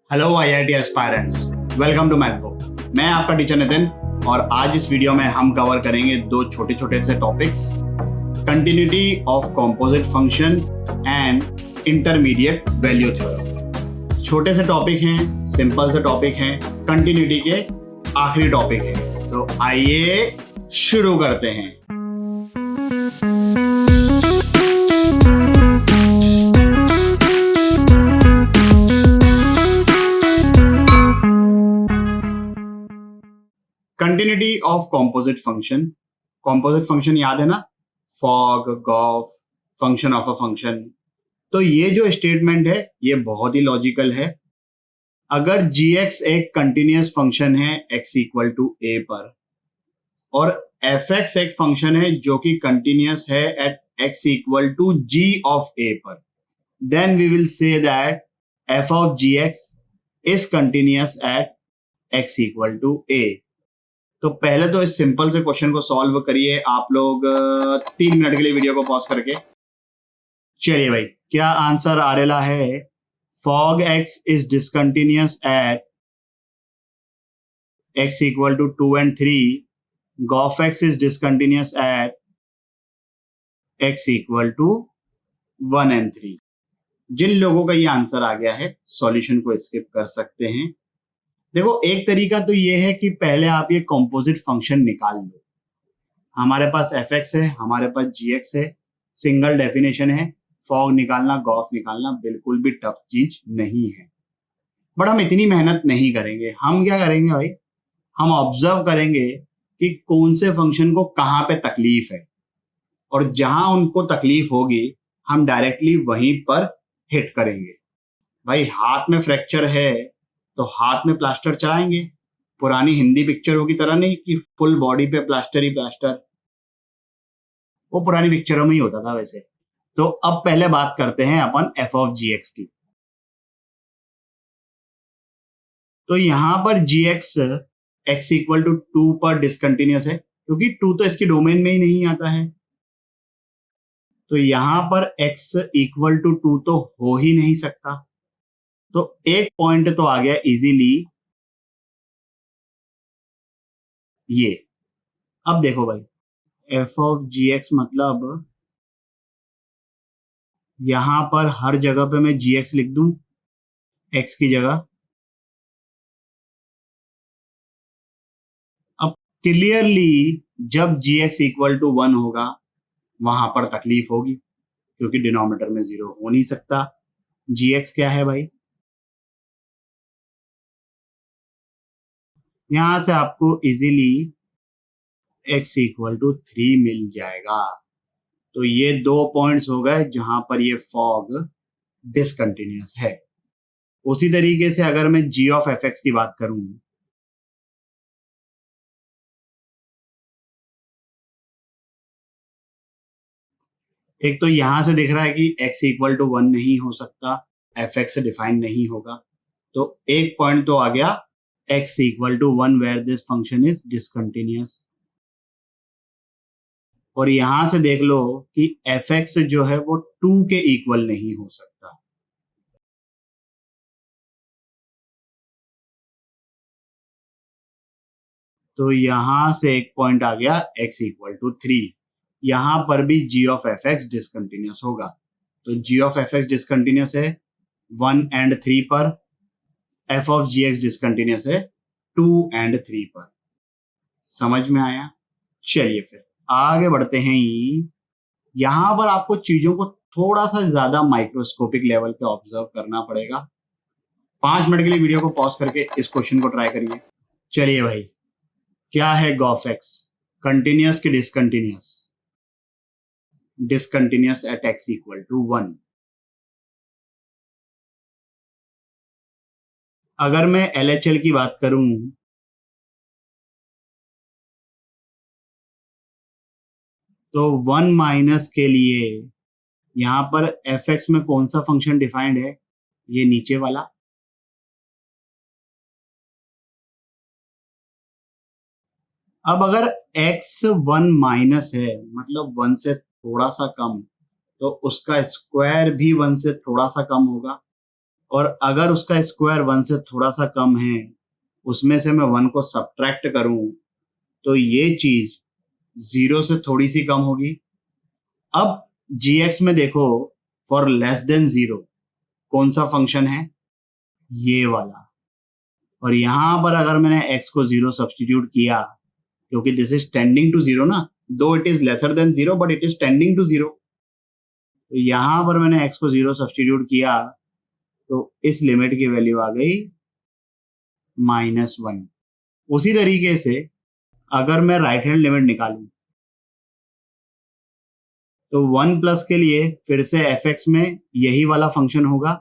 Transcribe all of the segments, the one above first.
Hello IIT aspirants, welcome to मैथबो। मैं आपका टीचर नितिन और आज इस वीडियो में हम कवर करेंगे दो छोटे छोटे से topics, continuity of composite function and intermediate value theorem. छोटे से टॉपिक हैं, सिंपल से टॉपिक हैं, कंटिन्यूटी के आखिरी टॉपिक हैं। तो आइए शुरू करते हैं। Continuity of composite function. Composite function याद है ना, fog, gof, function of a function. तो ये जो स्टेटमेंट है ये बहुत ही लॉजिकल है। अगर gx एक कंटिन्यूअस फंक्शन है x इक्वल टू a पर और fx एक फंक्शन है जो कि कंटिन्यूअस है at x equal to g of a पर, then we will say that f of gx is continuous at x equal to a। तो पहले तो इस सिंपल से क्वेश्चन को सॉल्व करिए आप लोग 3 मिनट के लिए वीडियो को पॉज करके। चलिए भाई, क्या आंसर आ रहा है? Fog x is discontinuous at x equal to 2 and 3, gof x is discontinuous at x equal to 1 and 3। जिन लोगों का ये आंसर आ गया है सॉल्यूशन को स्किप कर सकते हैं। देखो, एक तरीका तो ये है कि पहले आप ये कॉम्पोजिट फंक्शन निकाल लो। हमारे पास fx है, हमारे पास gx है, सिंगल डेफिनेशन है। फॉग निकालना, गॉफ निकालना बिल्कुल भी टफ चीज नहीं है, बट हम इतनी मेहनत नहीं करेंगे। हम क्या करेंगे भाई, हम ऑब्जर्व करेंगे कि कौन से फंक्शन को कहाँ पे तकलीफ है और जहां उनको तकलीफ होगी हम डायरेक्टली वहीं पर हिट करेंगे। भाई, हाथ में फ्रैक्चर है तो हाथ में प्लास्टर चलाएंगे, पुरानी हिंदी पिक्चरों की तरह नहीं कि फुल बॉडी पे प्लास्टर ही प्लास्टर। वो पुरानी पिक्चरों में ही होता था वैसे। तो अब पहले बात करते हैं अपन f ऑफ gx की। तो यहां पर gx x इक्वल टू 2 पर डिसकंटिन्यूअस है क्योंकि 2 तो इसकी डोमेन में ही नहीं आता है। तो यहां पर x इक्वल टू 2 तो हो ही नहीं सकता। तो एक पॉइंट तो आ गया इजीली ये। अब देखो भाई, f ऑफ gx मतलब यहां पर हर जगह पे मैं gx लिख दूं x की जगह। अब क्लियरली जब gx इक्वल टू 1 होगा वहां पर तकलीफ होगी क्योंकि डिनोमिनेटर में 0 हो नहीं सकता। gx क्या है भाई, यहां से आपको इजीली x इक्वल टू 3 मिल जाएगा। तो ये 2 पॉइंट्स हो गए जहां पर ये फॉग डिसकंटिन्यूअस है। उसी तरीके से अगर मैं g ऑफ fx की बात करूं, एक तो यहां से दिख रहा है कि x इक्वल टू 1 नहीं हो सकता, fx डिफाइन नहीं होगा। तो एक पॉइंट तो आ गया x equal to 1 where this function is discontinuous. और यहां से देख लो कि fx जो है वो 2 के इक्वल नहीं हो सकता। तो यहां से एक पॉइंट आ गया x इक्वल टू 3। यहां पर भी g ऑफ fx डिसकंटिन्यूअस होगा। तो g ऑफ fx डिसकंटिन्यूअस है 1 and 3 पर, f ऑफ gx डिसकंटिन्यूअस है 2 and 3 पर। समझ में आया? चलिए फिर आगे बढ़ते हैं। यहां पर आपको चीजों को थोड़ा सा ज्यादा माइक्रोस्कोपिक लेवल पे ऑब्जर्व करना पड़ेगा। 5 मिनट के लिए वीडियो को पॉज करके इस क्वेश्चन को ट्राई करिए। चलिए भाई, क्या है गॉफ एक्स? कंटिन्यूअस की discontinuous? Discontinuous at X equal to 1। अगर मैं LHL की बात करूं तो 1 माइनस के लिए यहां पर fx में कौन सा फंक्शन डिफाइंड है? ये नीचे वाला। अब अगर x 1 माइनस है मतलब 1 से थोड़ा सा कम, तो उसका स्क्वायर भी 1 से थोड़ा सा कम होगा और अगर उसका स्क्वायर 1 से थोड़ा सा कम है, उसमें से मैं 1 को सब्ट्रैक्ट करूं तो ये चीज 0 से थोड़ी सी कम होगी। अब gx में देखो, फॉर लेस देन 0 कौन सा फंक्शन है, ये वाला। और यहां पर अगर मैंने x को 0 सब्सटीट्यूट किया, क्योंकि दिस इज टेंडिंग टू 0 ना, though it is lesser than 0 but it is tending to 0, तो यहां पर मैंने x को 0 सब्सटीट्यूट किया तो इस लिमिट की वैल्यू आ गई -1। उसी तरीके से अगर मैं राइट हैंड लिमिट निकालूं तो 1 प्लस के लिए फिर से fx में यही वाला फंक्शन होगा।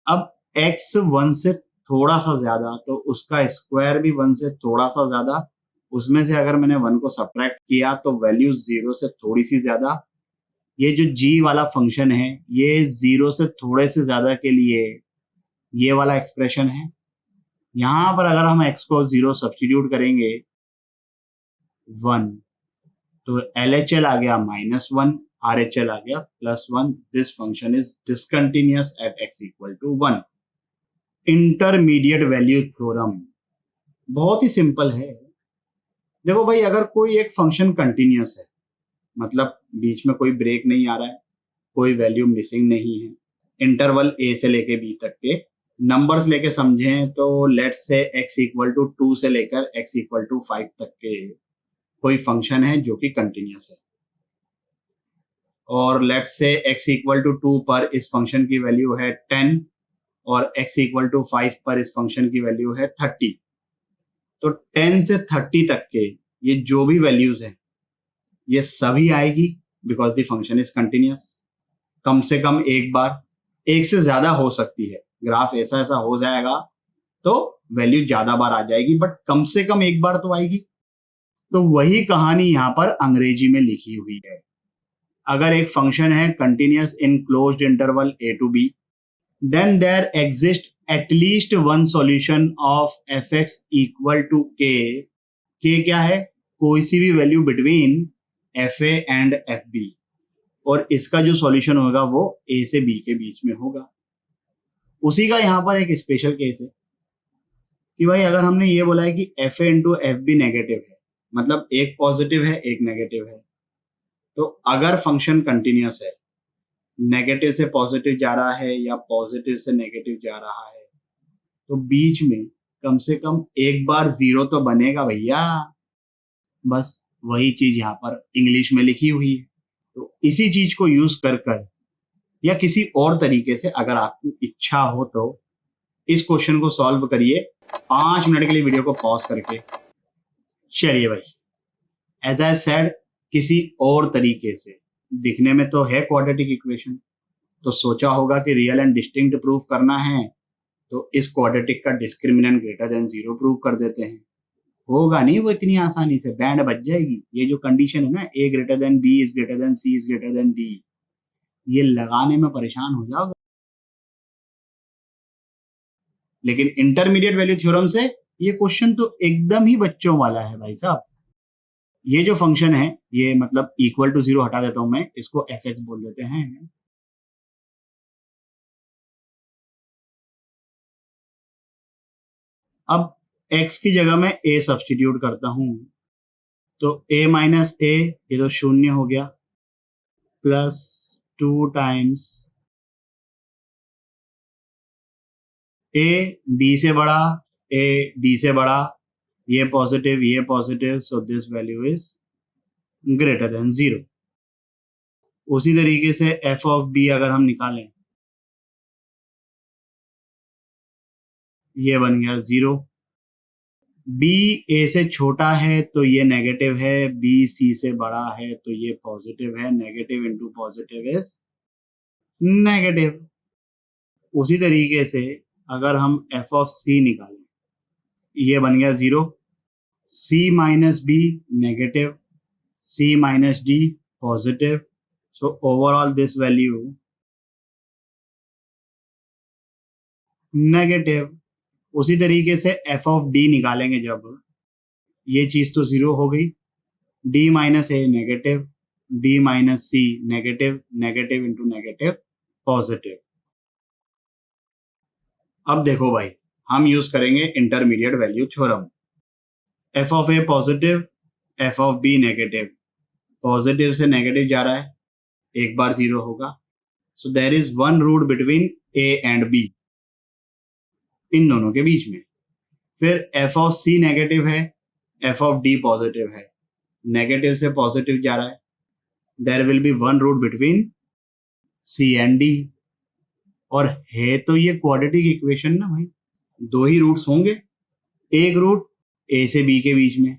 अब x 1 से थोड़ा सा ज्यादा, तो उसका स्क्वायर भी 1 से थोड़ा सा ज्यादा, उसमें से अगर मैंने 1 को सब्ट्रैक्ट किया तो वैल्यू 0 से थोड़ी सी ज्यादा। ये जो g वाला फंक्शन है ये 0 से थोड़े से ज्यादा के लिए ये वाला एक्सप्रेशन है। यहां पर अगर हम x को 0 सब्सटीट्यूट करेंगे 1, तो LHL आ गया -1, RHL आ गया +1। This function is discontinuous at x equal to 1। Intermediate value theorem बहुत ही सिंपल है। देखो भाई, अगर कोई एक फंक्शन कंटिन्यूअस है, मतलब बीच में कोई ब्रेक नहीं आ रहा है, कोई वैल्यू मिसिंग नहीं है, इंटरवल a से लेके b तक के नंबर्स लेके समझें तो let's say x equal to 2 से लेकर x इक्वल टू 5 तक के कोई फंक्शन है जो कि कंटिन्यूअस है, और let's say x equal to 2 पर इस फंक्शन की वैल्यू है 10 और x इक्वल टू 5 पर इस फंक्शन की वैल्यू है 30। तो 10 से 30 तक के ये जो भी वैल्यूज हैं ये सभी आएगी because the function is continuous. कम से कम एक बार, एक से ज्यादा हो सकती है, ग्राफ ऐसा ऐसा हो जाएगा तो वैल्यू ज्यादा बार आ जाएगी, बट कम से कम एक बार तो आएगी। तो वही कहानी यहां पर अंग्रेजी में लिखी हुई है। अगर एक फंक्शन है continuous in closed interval a to b, then there exists at least one solution of fx equal to k। k क्या है, कोई सी भी value between fa and fb, और इसका जो सॉल्यूशन होगा वो a से b के बीच में होगा। उसी का यहाँ पर एक स्पेशल केस है कि भाई अगर हमने ये बोला है कि fa into F B negative है, मतलब एक पॉजिटिव है एक नेगेटिव है, तो अगर फंक्शन कंटिन्यूअस है, नेगेटिव से पॉजिटिव जा रहा है या पॉजिटिव से नेगेटिव जा रहा है, तो बीच में कम से कम एक बार 0 तो बनेगा भैया। बस वही चीज यहाँ पर इंग्लिश में लिखी हुई है। तो इसी चीज को यूज कर कर या किसी और तरीके से अगर आपकी इच्छा हो तो इस क्वेश्चन को सॉल्व करिए 5 मिनट के लिए वीडियो को पॉज करके। चलिए भाई, एज आई सेड, किसी और तरीके से दिखने में तो है क्वाड्रेटिक इक्वेशन, तो सोचा होगा कि रियल एंड डिस्टिंक्ट प्रूव करना है तो इस क्वाड्रेटिक का डिस्क्रिमिनेंट ग्रेटर देन 0 प्रूव कर देते हैं। होगा नहीं वो इतनी आसानी से, बैंड बच जाएगी। ये जो कंडीशन है ना, a greater than b is greater than c is greater than d, ये लगाने में परेशान हो जाओगे। लेकिन इंटरमीडिएट वैल्यू थ्योरम से ये क्वेश्चन तो एकदम ही बच्चों वाला है भाई साहब। ये जो फंक्शन है, ये मतलब इक्वल टू 0 हटा देता हूं मैं, इसको fx बोल देते हैं। अब x की जगह मैं a सब्सटीट्यूट करता हूं, तो a माइनस a, ये तो शून्य हो गया, प्लस 2 टाइम्स a b से बड़ा, a d से बड़ा, ये positive, so this value is greater than 0। उसी तरीके से f ऑफ b अगर हम निकालें, ये बन गया 0। b a से छोटा है तो ये नेगेटिव है, b c से बड़ा है तो ये पॉजिटिव है, negative into positive is negative. उसी तरीके से अगर हम f ऑफ c निकालें, ये बन गया 0, c minus B negative, c minus D positive, so overall this value negative. उसी तरीके से f ऑफ d निकालेंगे जब, ये चीज तो 0 हो गई, d minus a negative, d minus c negative, negative into negative positive. अब देखो भाई, हम यूज करेंगे intermediate value theorem. F of a positive, f of b negative, positive से नेगेटिव जा रहा है, एक बार 0 होगा। So there is one root between a and b, इन दोनों के बीच में। फिर एफ ऑफ सी नेगेटिव है, एफ ऑफ डी पॉजिटिव है, नेगेटिव से पॉजिटिव जा रहा है, there will be one root between C and D. और है तो ये क्वाड्रेटिक इक्वेशन ना भाई, दो ही रूट्स होंगे, एक रूट ए से बी के बीच में,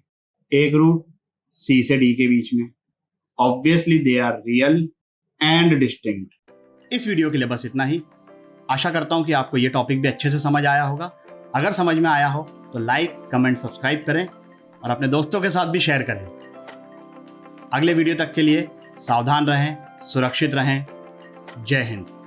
एक रूट सी से डी के बीच में। Obviously they are real and distinct. इस वीडियो के लिए बस इतना ही। आशा करता हूं कि आपको ये टॉपिक भी अच्छे से समझ आया होगा। अगर समझ में आया हो तो लाइक, कमेंट, सब्सक्राइब करें और अपने दोस्तों के साथ भी शेयर करें। अगले वीडियो तक के लिए सावधान रहें, सुरक्षित रहें। जय हिंद।